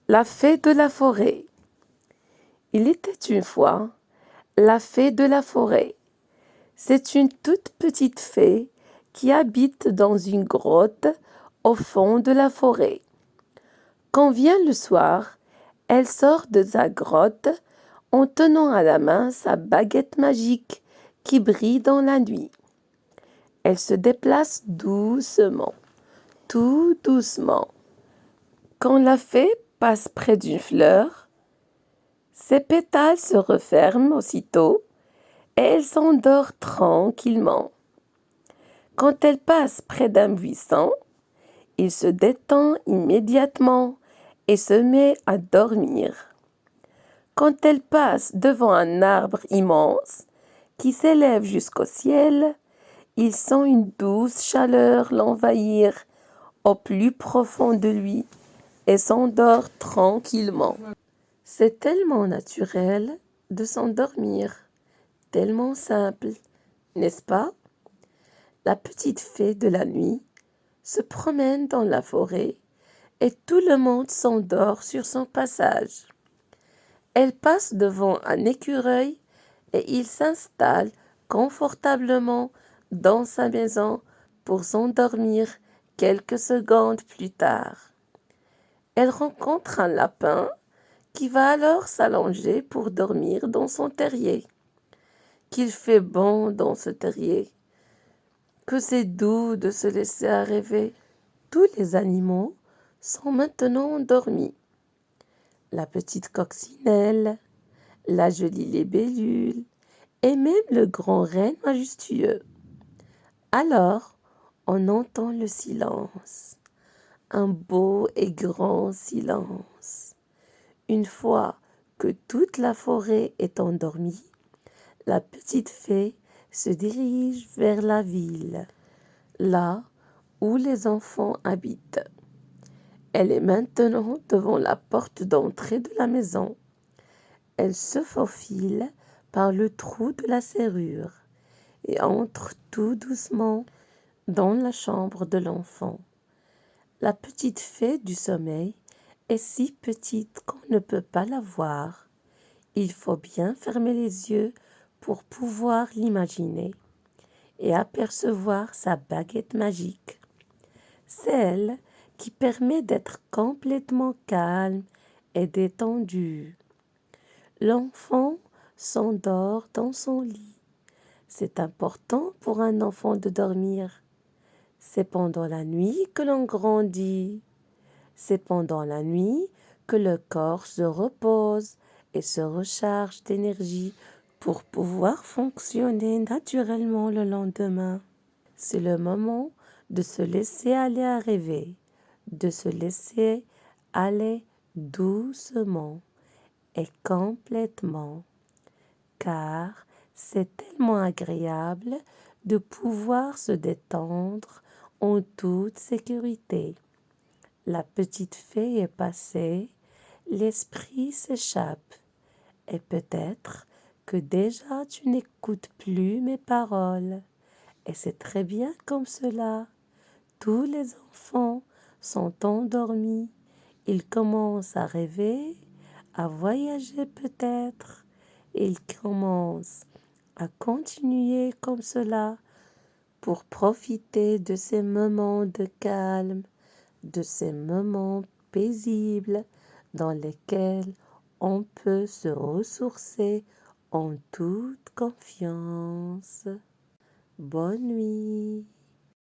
La fée de la forêt. Il était une fois la fée de la forêt. C'est une toute petite fée qui habite dans une grotte au fond de la forêt. Quand vient le soir, elle sort de sa grotte en tenant à la main sa baguette magique qui brille dans la nuit. Elle se déplace doucement, tout doucement. Quand la fée passe près d'une fleur, ses pétales se referment aussitôt et elle s'endort tranquillement. Quand elle passe près d'un buisson, il se détend immédiatement et se met à dormir. Quand elle passe devant un arbre immense qui s'élève jusqu'au ciel, il sent une douce chaleur l'envahir au plus profond de lui et s'endort tranquillement. C'est tellement naturel de s'endormir, tellement simple, n'est-ce pas? La petite fée de la nuit se promène dans la forêt et tout le monde s'endort sur son passage. Elle passe devant un écureuil et il s'installe confortablement dans sa maison pour s'endormir quelques secondes plus tard. Elle rencontre un lapin qui va alors s'allonger pour dormir dans son terrier. Qu'il fait bon dans ce terrier, que c'est doux de se laisser rêver. Tous les animaux sont maintenant endormis. La petite coccinelle, la jolie libellule et même le grand renne majestueux. Alors, on entend le silence, un beau et grand silence. Une fois que toute la forêt est endormie, la petite fée se dirige vers la ville, là où les enfants habitent. Elle est maintenant devant la porte d'entrée de la maison. Elle se faufile par le trou de la serrure et entre tout doucement dans la chambre de l'enfant. La petite fée du sommeil est si petite qu'on ne peut pas la voir. Il faut bien fermer les yeux pour pouvoir l'imaginer et apercevoir sa baguette magique. C'est elle qui permet d'être complètement calme et détendu. L'enfant s'endort dans son lit. C'est important pour un enfant de dormir. C'est pendant la nuit que l'on grandit. C'est pendant la nuit que le corps se repose et se recharge d'énergie pour pouvoir fonctionner naturellement le lendemain. C'est le moment de se laisser aller à rêver, de se laisser aller doucement et complètement, car c'est tellement agréable de pouvoir se détendre en toute sécurité. La petite fée est passée, l'esprit s'échappe, et peut-être que déjà tu n'écoutes plus mes paroles. Et c'est très bien comme cela. Tous les enfants sont endormis. Ils commencent à rêver, à voyager peut-être. Ils commencent à continuer comme cela pour profiter de ces moments de calme, de ces moments paisibles dans lesquels on peut se ressourcer en toute confiance. Bonne nuit.